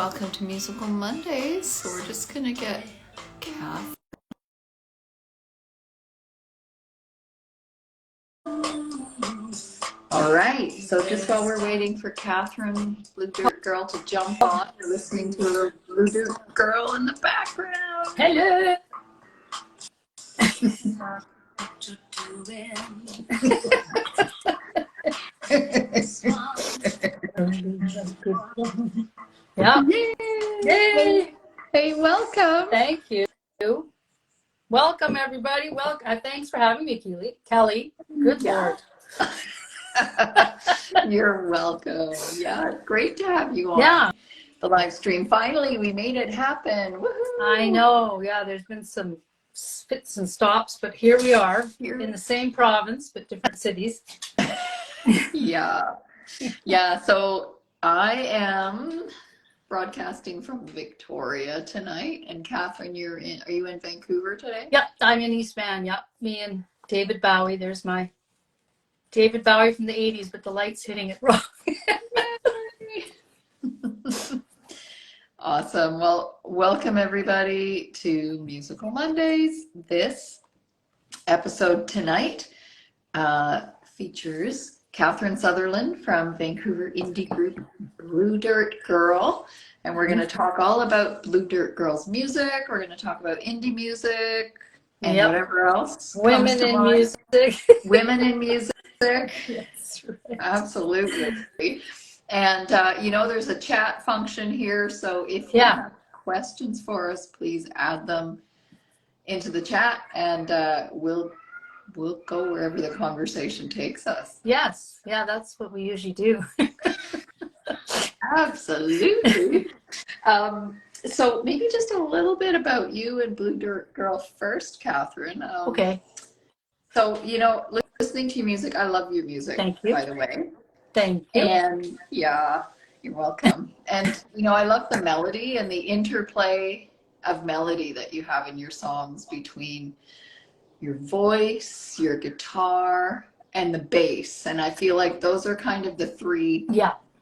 welcome to Musical Mondays. So we're just gonna get Kath. All right, so just while we're waiting for Kathryn, Blue Dirt Girl, to jump on, you're listening to a little Blue Dirt Girl in the background. Hello. Yeah. Yay. Hey, welcome. Thank you. Welcome, everybody. Welcome. Thanks for having me, Kelly. Good Lord. You're welcome. Yeah, it's great to have you on. Yeah. The live stream. Finally, we made it happen. Woohoo! I know. Yeah, there's been some fits and stops, but here we are in the same province, but different cities. Yeah. Yeah. So I am broadcasting from Victoria tonight, and Kathryn, are you in Vancouver today? Yep, I'm in East Van. Yep, me and David Bowie. There's my David Bowie from the 80s, but the light's hitting it wrong. Awesome. Well, welcome everybody to Musical Mondays. This episode tonight features Kathryn Sutherland from Vancouver indie group Blue Dirt Girl. And we're going to talk all about Blue Dirt Girl's music. We're going to talk about indie music and whatever else. Women in music. Women in music. That's right. Absolutely. And, there's a chat function here. So if you have questions for us, please add them into the chat and we'll go wherever the conversation takes us. Yes. Yeah, that's what we usually do. Absolutely. So maybe just a little bit about you and Blue Dirt Girl first, Kathryn. Okay. So, listening to your music, I love your music, Thank you. by the way. Thank you. And yeah, you're welcome. And, I love the melody and the interplay of melody that you have in your songs between your voice, your guitar, and the bass. And I feel like those are kind of the three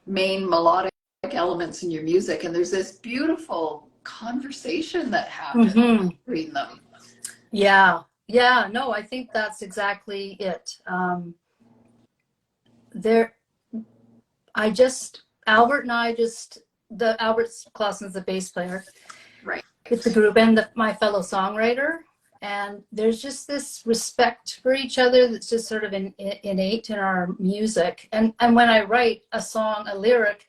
main melodic elements in your music. And there's this beautiful conversation that happens between them. Yeah. Yeah. No, I think that's exactly it. Albert Klassens, the bass player, right, with the group, and my fellow songwriter. And there's just this respect for each other that's just sort of innate in our music. And when I write a song, a lyric,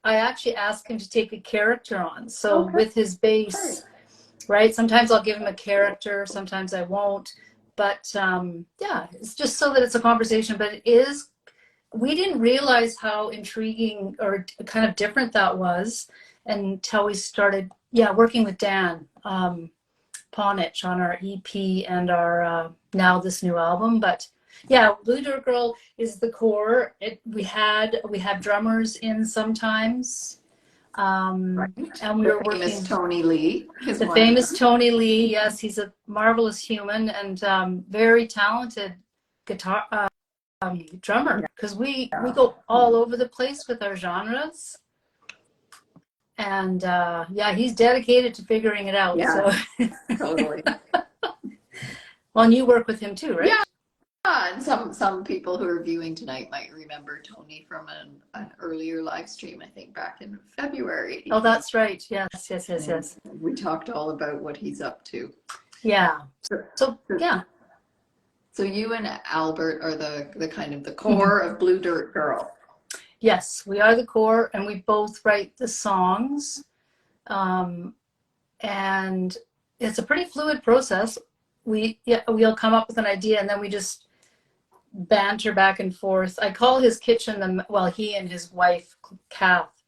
I actually ask him to take a character on. So with his bass, right? Sometimes I'll give him a character, sometimes I won't. But it's just so that it's a conversation. But we didn't realize how intriguing or kind of different that was until we started, working with Dan Ponich on our EP and our now this new album. But Blue Dirt Girl is the core. We have drummers in sometimes, and we were working. Famous Tony Lee. The famous Tony Lee. Yes, he's a marvelous human and very talented guitar drummer. Because we go all over the place with our genres. And he's dedicated to figuring it out. Yeah, so. Totally. Well, and you work with him too, right? Yeah, and some people who are viewing tonight might remember Tony from an earlier live stream, I think back in February. Oh, that's right. Yes. We talked all about what he's up to. Yeah. So you and Albert are the kind of the core of Blue Dirt Girl. Yes, we are the core, and we both write the songs. And it's a pretty fluid process. We'll come up with an idea, and then we just banter back and forth. I call his kitchen he and his wife, Kath,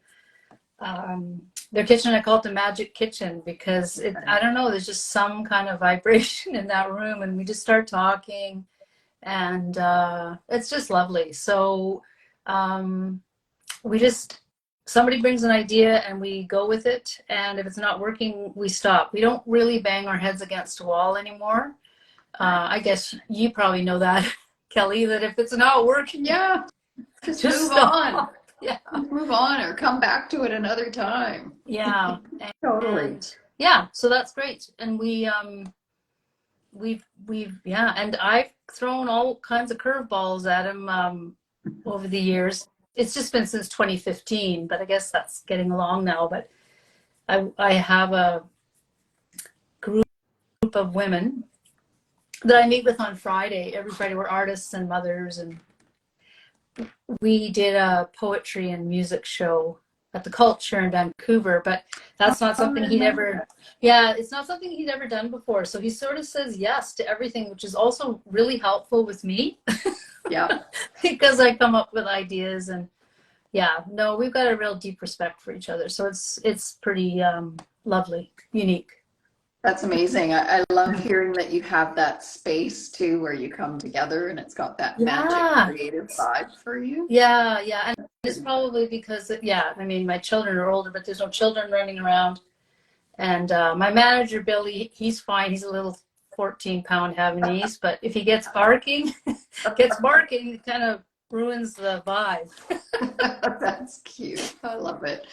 their kitchen, I call it the magic kitchen, because I don't know, there's just some kind of vibration in that room, and we just start talking, and it's just lovely. So somebody brings an idea and we go with it, and if it's not working, we stop. We don't really bang our heads against a wall anymore. I guess you probably know that, Kelly, that if it's not working, just move on. Yeah. Move on or come back to it another time. Yeah. Totally. And yeah, so that's great. And we've yeah, and I've thrown all kinds of curveballs at him over the years. It's just been since 2015, but I guess that's getting along now. But I have a group of women that I meet with on Friday. Every Friday, we're artists and mothers, and we did a poetry and music show at the Culture in Vancouver, but that's not something he'd ever, yeah, it's not something he'd ever done before. So he sort of says yes to everything, which is also really helpful with me. Yeah. Because I come up with ideas, and yeah, no, we've got a real deep respect for each other. So it's pretty lovely, unique. That's amazing. I love hearing that you have that space too where you come together and it's got that magic creative vibe for you. Yeah, yeah. And it's probably because, yeah, I mean, my children are older, but there's no children running around. And my manager, Billy, he's fine. He's a little 14-pound Havanese, but if he gets barking, it kind of ruins the vibe. That's cute. I love it.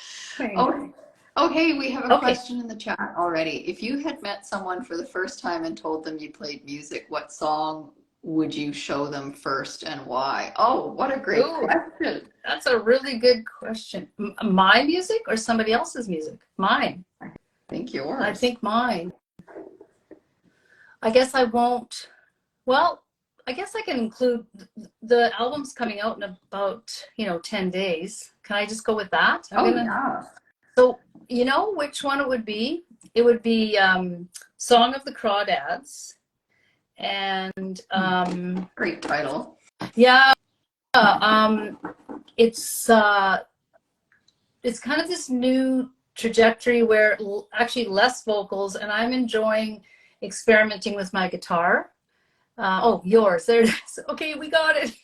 Oh, hey, we have a question in the chat already. If you had met someone for the first time and told them you played music, what song would you show them first and why? Oh, what a great question. That's a really good question. My music or somebody else's music? Mine. I think yours. I think mine. I guess I won't. Well, I guess I can include the album's coming out in about 10 days. Can I just go with that? Yeah. So you know which one it would be? It would be Song of the Crawdads, and great title. Yeah, it's kind of this new trajectory where actually less vocals, and I'm enjoying experimenting with my guitar. Oh, yours. There it is. Okay, we got it.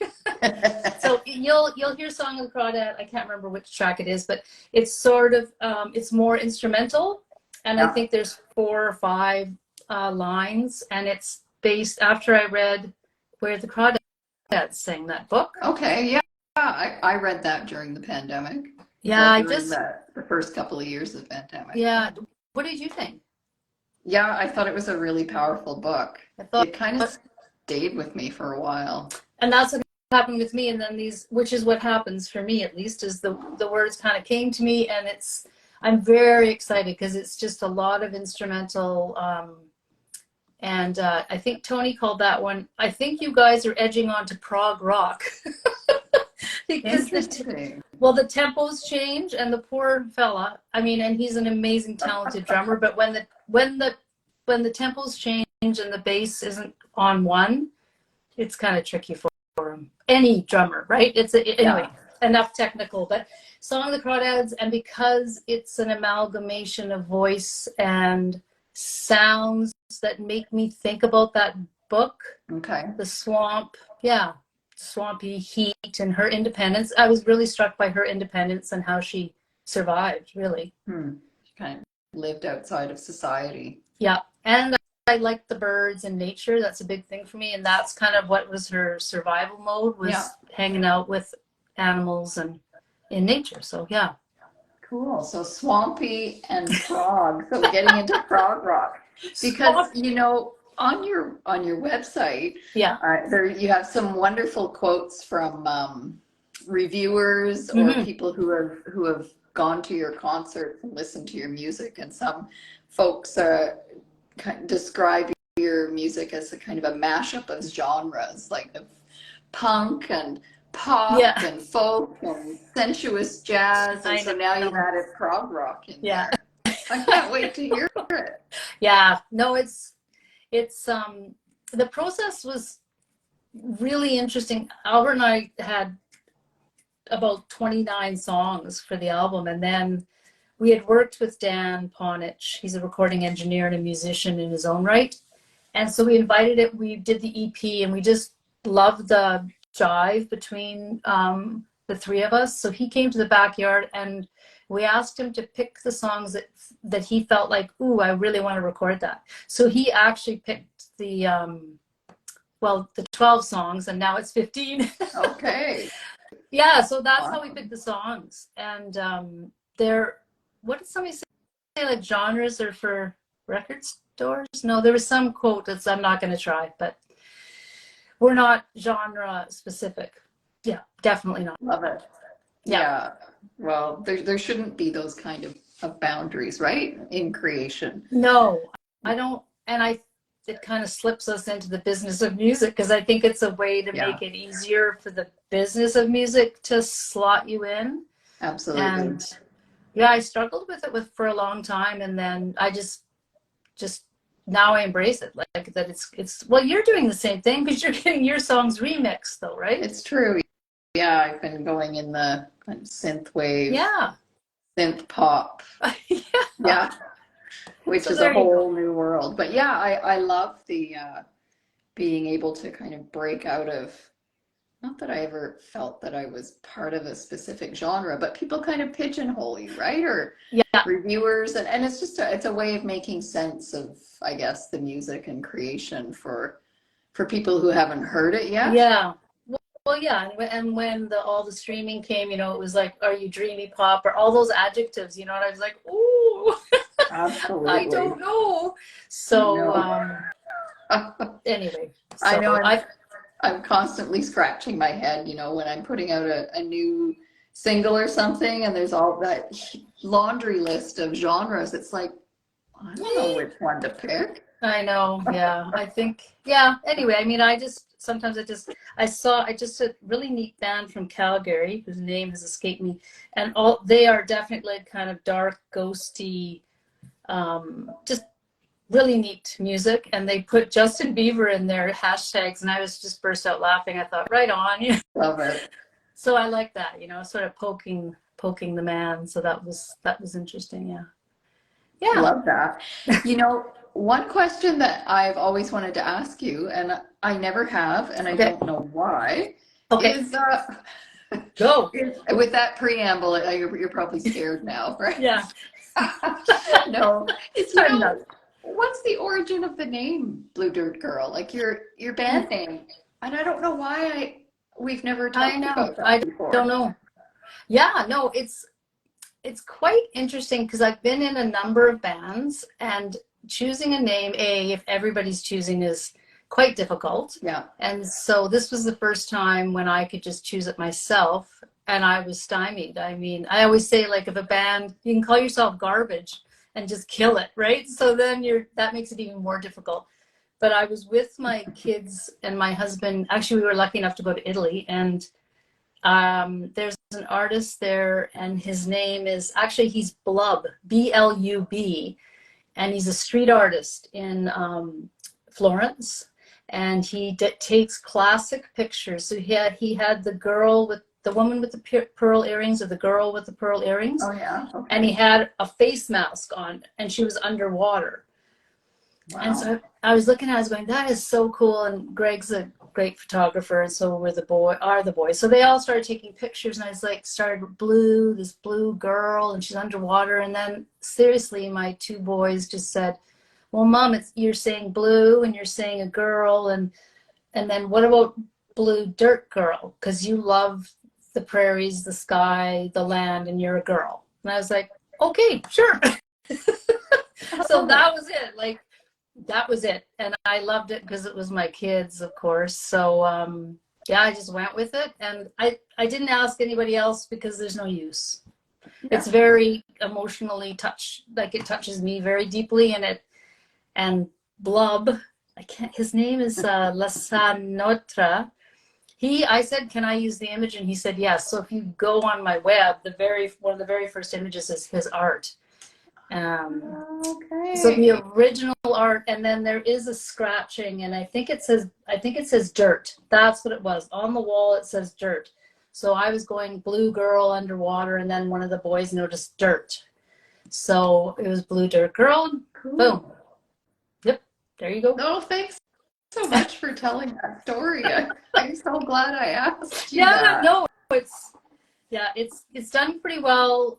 So you'll hear Song of the Crawdad. I can't remember which track it is, but it's sort of it's more instrumental, and I think there's 4 or 5 lines, and it's based after I read Where the Crawdads Sing, that book. Okay, yeah, I read that during the pandemic. Yeah, the first couple of years of the pandemic. Yeah, what did you think? Yeah, I thought it was a really powerful book. It kind of stayed with me for a while. And that's what happened with me. And then which is what happens for me at least, is the words kind of came to me, and I'm very excited because it's just a lot of instrumental. And I think Tony called that one, I think you guys are edging onto prog rock. Because the tempos change, and the poor fella, I mean, and he's an amazing, talented drummer, but when the tempos change and the bass isn't on one, it's kind of tricky for him. Any drummer, right? Anyway, enough technical. But Song of the Crawdads, and because it's an amalgamation of voice and sounds that make me think about that book. Okay. The swamp, swampy heat and her independence. I was really struck by her independence and how she survived, really. She kind of lived outside of society. Yeah, and I like the birds and nature. That's a big thing for me, and that's kind of what was her survival mode, was hanging out with animals and in nature. So yeah. Cool. So swampy and prog. So getting into prog rock, because on your website, there you have some wonderful quotes from reviewers or people who have gone to your concerts and listened to your music, and some folks describe your music as a kind of a mashup of genres, like of punk and pop and folk and sensuous jazz, and so now you've added prog rock in there. I can't wait to hear it. Yeah, no, it's the process was really interesting. Albert and I had about 29 songs for the album, and then we had worked with Dan Ponich. He's a recording engineer and a musician in his own right, and so we invited it. We did the EP, and we just loved the jive between the three of us. So he came to the backyard, and we asked him to pick the songs that he felt like, ooh, I really want to record that. So he actually picked the 12 songs, and now it's 15. Okay. Yeah, so that's how we Awesome. pick the songs. And they're, what did somebody say? Like genres are for record stores? No, there was some quote that's I'm not going to try, but we're not genre specific. Yeah, definitely not. Love it. Yeah. Yeah. Well, there shouldn't be those kind of boundaries, right? In creation. No, I don't. And it kind of slips us into the business of music because I think it's a way to Yeah, make it easier for the business of music to slot you in. absolutely. And yeah, I struggled with it for a long time, and then I just now I embrace it. Like that it's well, you're doing the same thing because you're getting your songs remixed though, right? It's true. Yeah, I've been going in the kind of synth wave, Yeah. synth pop. Yeah. Yeah, which So is a there you go. whole new world. But yeah, I love the being able to kind of break out of, not that I ever felt that I was part of a specific genre, but people kind of pigeonhole you, right? Or Yeah. reviewers, and it's just it's a way of making sense of, I guess, the music and creation for people who haven't heard it yet. Yeah. Well, yeah, and when all the streaming came, it was like, are you dreamy pop or all those adjectives, and I was like, ooh, I Absolutely. don't know. I So know. anyway, I know so I'm constantly scratching my head, when I'm putting out a new single or something, and there's all that laundry list of genres. It's like, I don't know which one to pick. I know, yeah. I think, yeah. Anyway, I mean, sometimes I just a really neat band from Calgary whose name has escaped me, and they are definitely kind of dark, ghosty, just really neat music. And they put Justin Bieber in their hashtags, and I was just burst out laughing. I thought, right on, Love it. So I like that, sort of poking the man. So that was interesting, yeah. Yeah. Love that. One question that I've always wanted to ask you, and I never have, and I Okay. don't know why, Okay. is Go. with that preamble, you're probably scared now, right? Yeah. No, it's I'm not. what's the origin of the name Blue Dirt Girl? Like your band name, and I don't know why we've never I talked know. about that I don't before. know. Yeah, no, it's quite interesting because I've been in a number of bands, and choosing a name, if everybody's choosing, is quite difficult. Yeah. And so this was the first time when I could just choose it myself, and I was stymied. I mean, I always say, like, if a band, you can call yourself garbage and just kill it, right? So then that makes it even more difficult. But I was with my kids and my husband. Actually, we were lucky enough to go to Italy, and there's an artist there, and his name is he's Blub, Blub, and he's a street artist in Florence, and he takes classic pictures. So he had the woman with the pearl earrings, or the girl with the pearl earrings, Oh yeah. and he Okay. had a face mask on, and she was underwater. And Wow. so I was looking at it, I was going, that is so cool. And Greg's a great photographer, and so are the boys. So they all started taking pictures, and I was like, this blue girl, and she's underwater. And then seriously, my two boys just said, well, Mom, you're saying blue and you're saying a girl, and then what about Blue Dirt Girl? Because you love the prairies, the sky, the land, and you're a girl. And I was like, okay, sure. I So love it. that was it. Like, that was it, and I loved it because it was my kids, of course. So yeah, I just went with it, and I didn't ask anybody else because there's no use. Yeah. It's very emotionally like it touches me very deeply, and Blub, his name is Lasanotra. I said, can I use the image? And he said yes. So if you go on my web, one of the very first images is his art. So the Okay. original art, and then there is a scratching, and I think it says dirt. That's what it was. On the wall it says dirt. So I was going blue girl underwater, and then one of the boys noticed dirt. So it was Blue Dirt Girl. Boom. Cool. Yep. There you go. No, thanks so much for telling that story. I'm so glad I asked you Yeah, that. no, it's done pretty well.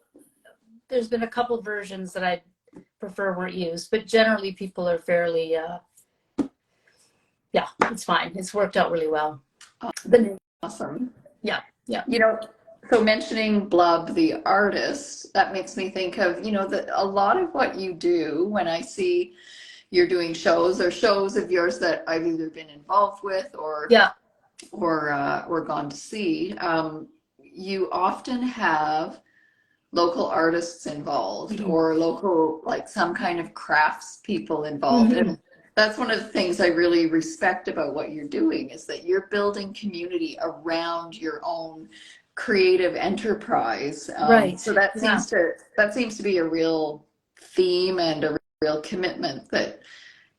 There's been a couple versions that I prefer weren't used, but generally people are fairly yeah, it's fine. It's worked out really well. But Awesome. yeah. Yeah. You know, so mentioning Blub, the artist, that makes me think of, that a lot of what you do when I see you're doing shows or shows of yours that I've either been involved with Yeah. or gone to see, you often have local artists involved or local, like some kind of crafts people involved. And that's one of the things I really respect about what you're doing is that you're building community around your own creative enterprise. Right. So that seems to be a real theme and a real commitment that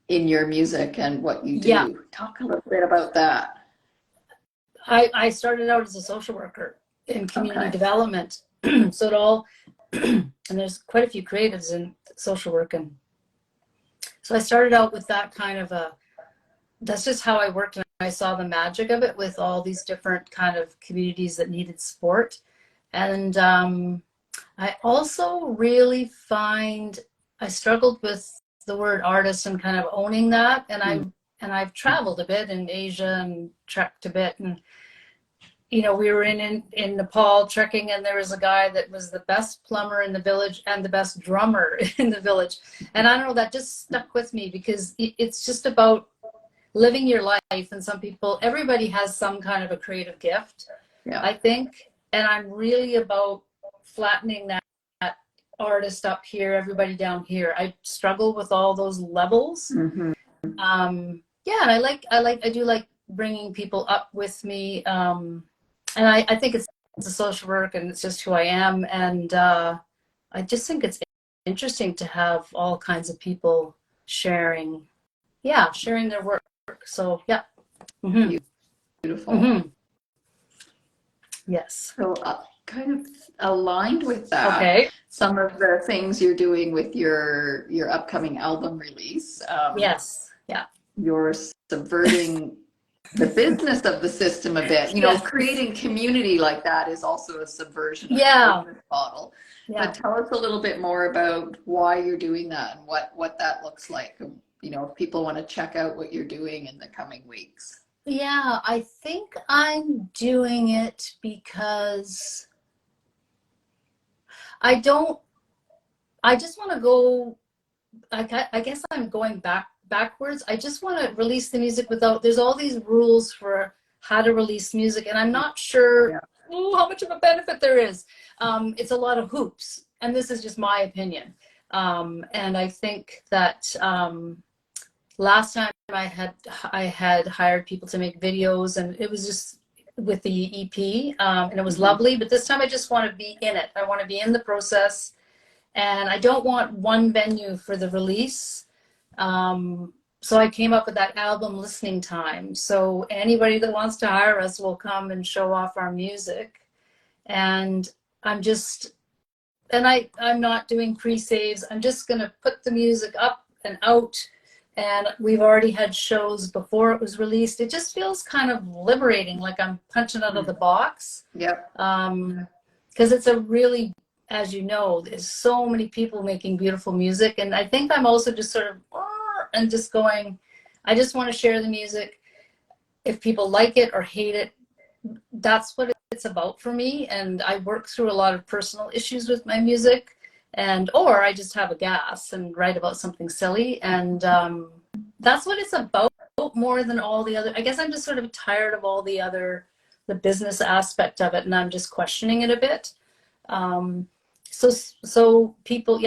in your music and what you do. Yeah. Talk a little bit about that. I started out as a social worker in community development. So it all, and there's quite a few creatives in social work. And so I started out with that kind of that's just how I worked. And I saw the magic of it with all these different kind of communities that needed support. And I also really find I struggled with the word artist and kind of owning that. And I've traveled a bit in Asia and trekked a bit. And, we were in Nepal trekking, and there was a guy that was the best plumber in the village and the best drummer in the village. And I don't know, that just stuck with me because it's just about living your life. And everybody has some kind of a creative gift, I think. And I'm really about flattening that artist up here, everybody down here. I struggle with all those levels. And I do like bringing people up with me. And I think it's a social work, and it's just who I am. And I just think it's interesting to have all kinds of people sharing their work. So, yeah. Beautiful. Yes. So kind of aligned with that, some of the things you're doing with your upcoming album release. Yes. Yeah. You're subverting the business of the system a bit. Creating community like that is also a subversion of the business model. Yeah. But tell us a little bit more about why you're doing that and what that looks like. If people want to check out what you're doing in the coming weeks. Yeah, I think I'm doing it because I just want to go, I guess I'm going backwards. I just want to release the music there's all these rules for how to release music, and I'm not sure how much of a benefit there is. It's a lot of hoops, and this is just my opinion. And I think that last time I had hired people to make videos, and it was just with the EP, and it was lovely. But this time I just want to be in it. I want to be in the process, and I don't want one venue for the release. So I came up with that album listening time. So anybody that wants to hire us will come and show off our music. And I'm not doing pre-saves. I'm just going to put the music up and out. And we've already had shows before it was released. It just feels kind of liberating, like I'm punching out of the box. Yep. Because it's a really, as you know, there's so many people making beautiful music. And I think I'm also just sort of, and just going, I just want to share the music. If people like it or hate it, that's what it's about for me. And I work through a lot of personal issues with my music, or I just have a gas and write about something silly. And that's what it's about more than all the other. I guess I'm just sort of tired of all the business aspect of it, and I'm just questioning it a bit. So people,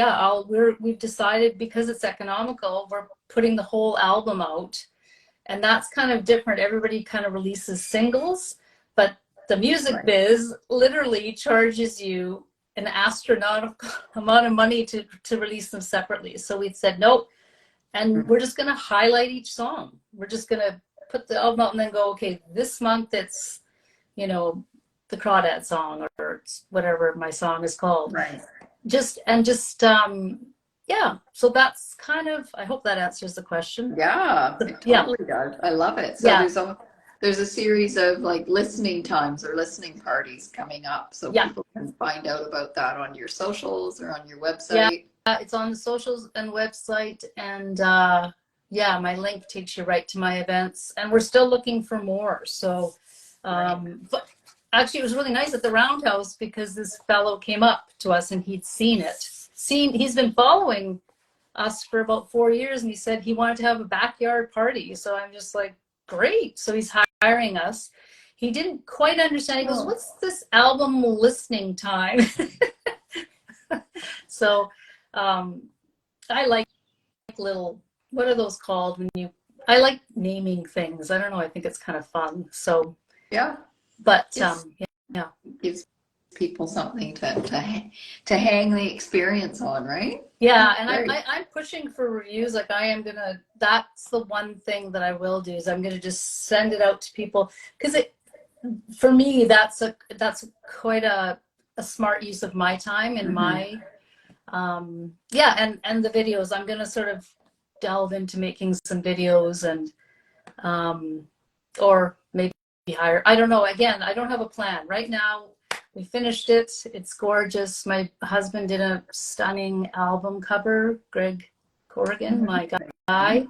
we've decided, because it's economical, we're putting the whole album out, and that's kind of different. Everybody kind of releases singles, but the music biz literally charges you an astronomical amount of money to release them separately. So we said nope, and we're just going to highlight each song. We're just going to put the album out and then go, okay, this month it's the Crawdad song, or whatever my song is called. Right. So that's kind of, I hope that answers the question. Yeah, it totally does. I love it. So there's a series of like listening times or listening parties coming up, so people can find out about that on your socials or on your website. Yeah, it's on the socials and website, and my link takes you right to my events, and we're still looking for more. So actually, it was really nice at the Roundhouse because this fellow came up to us and he'd seen it. He's been following us for about 4 years, and he said he wanted to have a backyard party. So I'm just like, great. So he's hiring us. He didn't quite understand. He goes, what's this album listening time? So I like little, what are those called when you, I like naming things. I don't know. I think it's kind of fun. So yeah, but yeah, gives people something to hang the experience on, right? Yeah, and I'm pushing for reviews. Like I am gonna. That's the one thing that I will do is I'm gonna just send it out to people because for me that's quite a smart use of my time and my yeah, and the videos. I'm gonna sort of delve into making some videos and or maybe hire. I don't know. Again, I don't have a plan right now. We finished it. It's gorgeous. My husband did a stunning album cover, Greg Corrigan, my guy.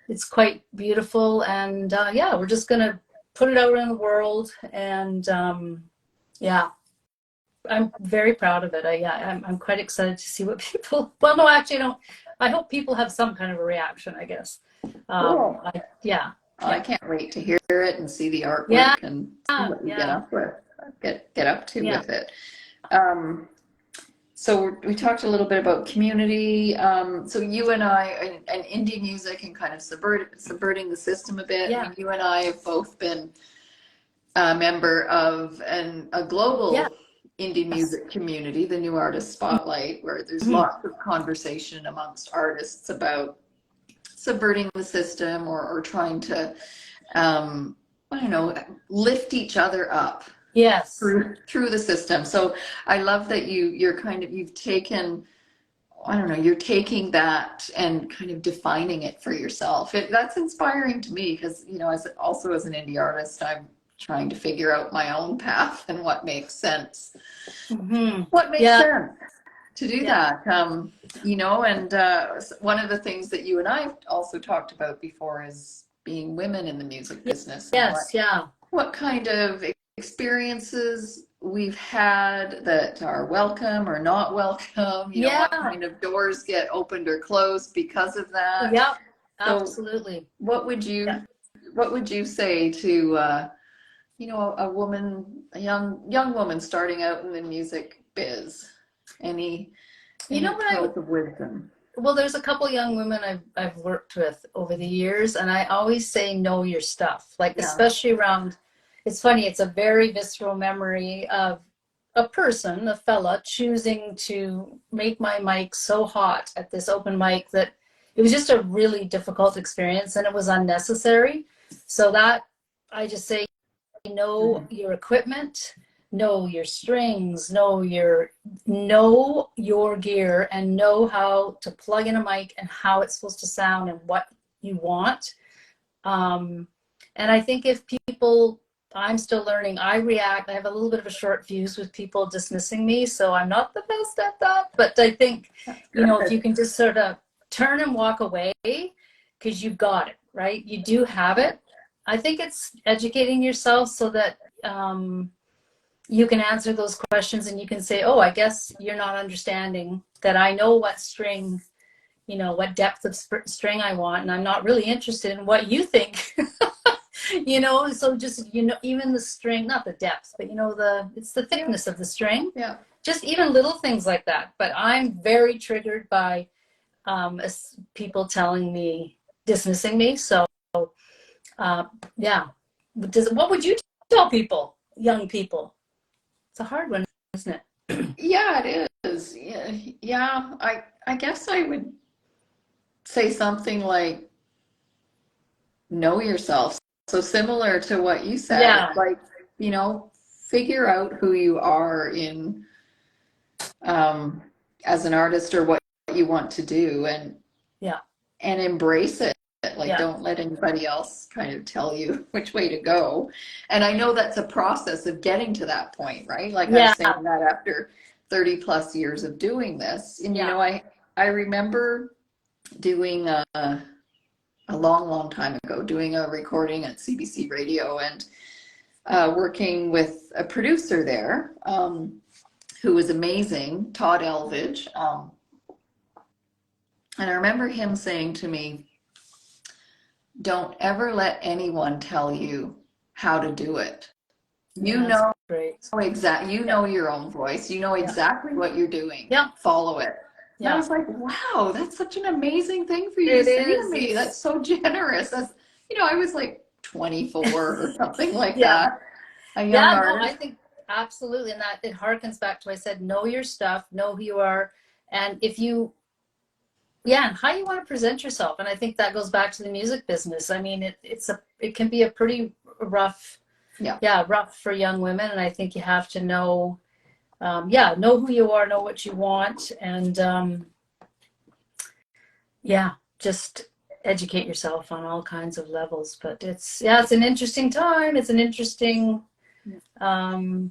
It's quite beautiful. And yeah, we're just going to put it out in the world. And yeah, I'm very proud of it. I'm quite excited to see what people, well, no, actually, I don't. I hope people have some kind of a reaction, I guess. Cool. Yeah. I can't wait to hear it and see the artwork and see what you get up to with it. So we talked a little bit about community. So you and I, and indie music and kind of subverting the system a bit. Yeah. I mean, you and I have both been a member of a global indie music community, the New Artist Spotlight, where there's lots of conversation amongst artists about subverting the system or trying to, I don't know, lift each other up. Yes. Through the system. So I love that you've taken, I don't know, you're taking that and kind of defining it for yourself. That's inspiring to me because, you know, as an indie artist, I'm trying to figure out my own path and what makes sense. What makes sense to do that. You know, and one of the things that you and I have also talked about before is being women in the music business. Yes, what kind of experiences we've had that are welcome or not welcome, you know, what kind of doors get opened or closed because of that. Yeah, so absolutely. What would you say to you know, a young woman starting out in the music biz? Any pearls of wisdom? Well, there's a couple young women I've worked with over the years, and I always say know your stuff, like especially around. It's funny, it's a very visceral memory of a person, a fella, choosing to make my mic so hot at this open mic that it was just a really difficult experience and it was unnecessary. So that I just say, know your equipment, know your strings, know your gear, and know how to plug in a mic and how it's supposed to sound and what you want. And I think if people, I'm still learning. I have a little bit of a short fuse with people dismissing me, so I'm not the best at that. But I think, you know, if you can just sort of turn and walk away because you've got it, right? You do have it. I think it's educating yourself so that you can answer those questions and you can say, oh, I guess you're not understanding that I know what string, you know, what depth of string I want, and I'm not really interested in what you think. You know, so just, you know, even the string, not the depth, but you know, it's the thickness of the string. Yeah. Just even little things like that. But I'm very triggered by people telling me, dismissing me. So, yeah. What would you tell people, young people? It's a hard one, isn't it? Yeah, it is. Yeah. I guess I would say something like, know yourself. So similar to what you said, like, you know, figure out who you are in as an artist or what you want to do, and embrace it. Like, don't let anybody else kind of tell you which way to go. And I know that's a process of getting to that point, right? Like I'm saying that after 30 plus years of doing this. And you know, I remember doing a long time ago, doing a recording at CBC Radio, and working with a producer there who was amazing, Todd Elvidge. And I remember him saying to me, don't ever let anyone tell you how to do it. You know exactly, you know your own voice. You know exactly what you're doing. Yeah. Follow it. And I was like, wow, that's such an amazing thing for you to say to me. That's so generous. That's, you know, I was like 24 or something like that. A young artist. No, I think absolutely. And that it harkens back to what I said, know your stuff, know who you are. And if you, and how you want to present yourself. And I think that goes back to the music business. I mean, it can be a pretty rough, rough for young women. And I think you have to know, know who you are, know what you want, and just educate yourself on all kinds of levels. But it's an interesting time. It's an interesting, I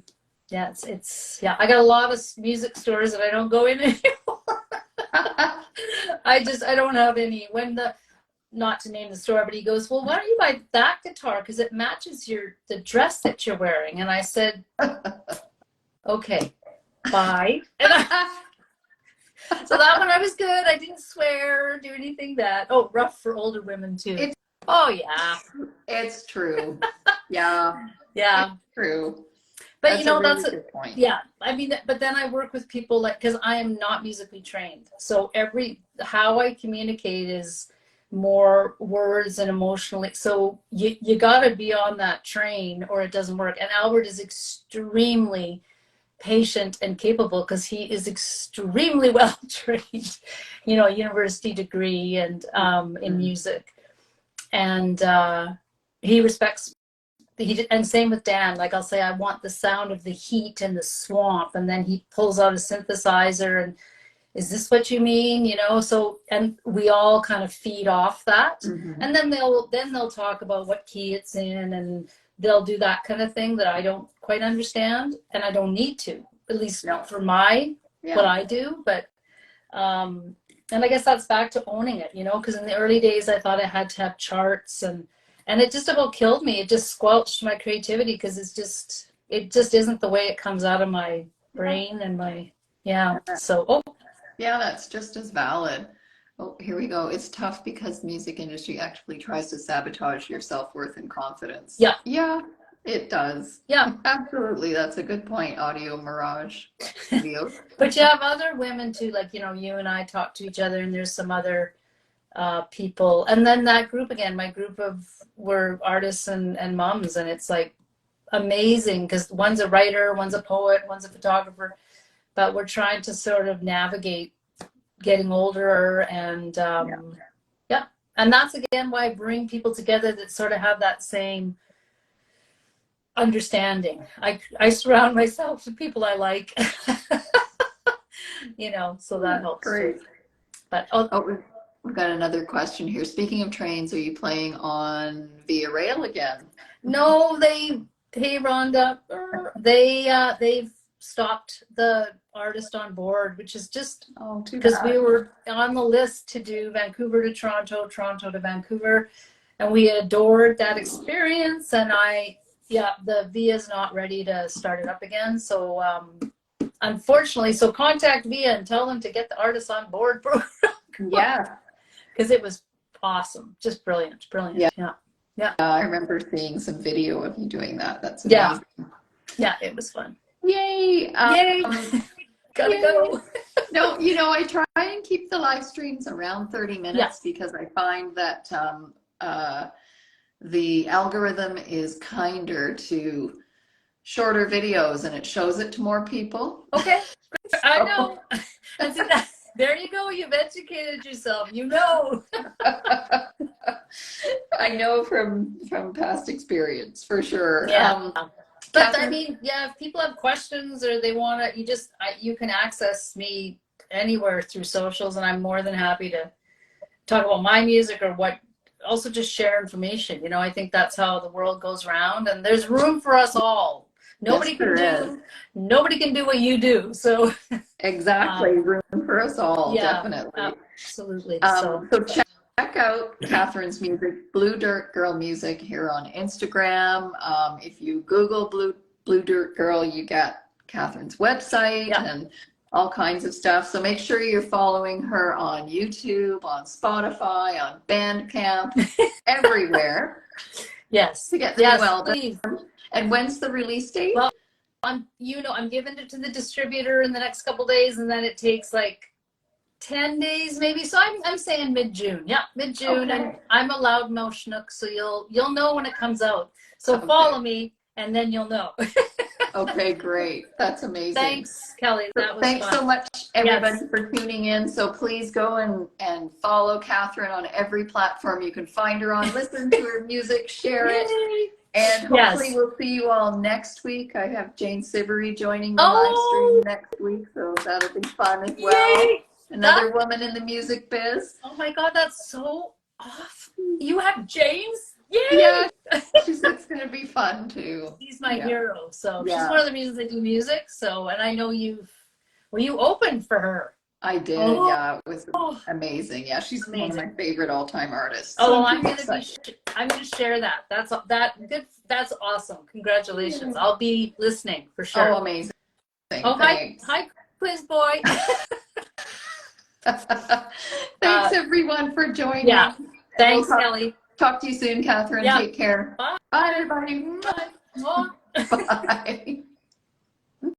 got a lot of music stores that I don't go in anymore. I don't have any. Not to name the store, but he goes, well, why don't you buy that guitar because it matches the dress that you're wearing? And I said, okay, bye. And so that one I was good. I didn't swear or do anything that. Oh, rough for older women too. It's true. Yeah. It's true. But that's that's a good point. Yeah. I mean, but then I work with people because I am not musically trained. So how I communicate is more words and emotionally. So you got to be on that train or it doesn't work. And Albert is extremely patient and capable because he is extremely well trained, university degree and in music. And he respects and same with Dan. Like I'll say, I want the sound of the heat and the swamp, and then he pulls out a synthesizer and is this what you mean? So, and we all kind of feed off that. Mm-hmm. And then they'll talk about what key it's in, and they'll do that kind of thing that I don't quite understand, and I don't need to, at least not for what I do. But, and I guess that's back to owning it, because in the early days I thought I had to have charts and it just about killed me. It just squelched my creativity because it just isn't the way it comes out of my brain and my, so, yeah, that's just as valid. Oh, here we go. It's tough because the music industry actually tries to sabotage your self-worth and confidence. Yeah. Yeah, it does. Yeah. Absolutely. That's a good point. Audio mirage. Video. But you have other women too, like, you and I talk to each other, and there's some other people. And then that group again, my group were artists and moms, and it's like amazing because one's a writer, one's a poet, one's a photographer. But we're trying to sort of navigate getting older and and that's again why I bring people together that sort of have that same understanding. I surround myself with people I like, so that helps. Great. Too. But we've got another question here. Speaking of trains, are you playing on Via Rail again? No, hey Rhonda, they've stopped the artist on board, which is just because we were on the list to do Vancouver to Toronto, Toronto to Vancouver, and we adored that experience. And the Via is not ready to start it up again. So unfortunately, so contact Via and tell them to get the artists on board program. Yeah, because it was awesome, just brilliant. Yeah. I remember seeing some video of you doing that. That's amazing. Yeah, it was fun. Yay! Yay! Gotta go. No, I try and keep the live streams around 30 minutes because I find that the algorithm is kinder to shorter videos and it shows it to more people. Okay, I know. And so there you go. You've educated yourself. I know from past experience for sure. Yeah. But Kathryn, I mean, if people have questions or they want to, you can access me anywhere through socials, and I'm more than happy to talk about my music or also just share information. I think that's how the world goes round, and there's room for us all. Nobody can do what you do. So exactly, room for us all, definitely. Absolutely. So check out Kathryn's music, Blue Dirt Girl Music, here on Instagram. If you Google Blue Dirt Girl, you get Kathryn's website and all kinds of stuff. So make sure you're following her on YouTube, on Spotify, on Bandcamp, everywhere. Yes. To get the new album. Please. And when's the release date? Well, I'm giving it to the distributor in the next couple days, and then it takes like 10 days maybe. So I'm saying mid-June. Yeah, mid-June. Okay. And I'm a loudmouth schnook, so you'll know when it comes out. So follow me, and then you'll know. Okay, great. That's amazing. Thanks, Kelly. That was Thanks fun. so much, everybody, for tuning in. So please go and follow Kathryn on every platform you can find her on. Listen to her music, share it. And hopefully we'll see you all next week. I have Jane Siberry joining the live stream next week, so that'll be fun as well. Yay. Another woman in the music biz. Oh my God, that's so awesome. You have James? Yay! Yeah, it's going to be fun too. He's my hero. So she's one of the reasons I do music. So, and I know you opened for her. I did, yeah. It was amazing. Yeah, she's one of my favorite all-time artists. Oh, well, I'm gonna share that. That's good. That's awesome. Congratulations. I'll be listening for sure. Oh, amazing. Oh, hi, quiz boy. Thanks everyone for joining. Yeah. Thanks, Kelly. Talk to you soon, Kathryn. Take care. Bye. Bye, everybody. Bye. Bye.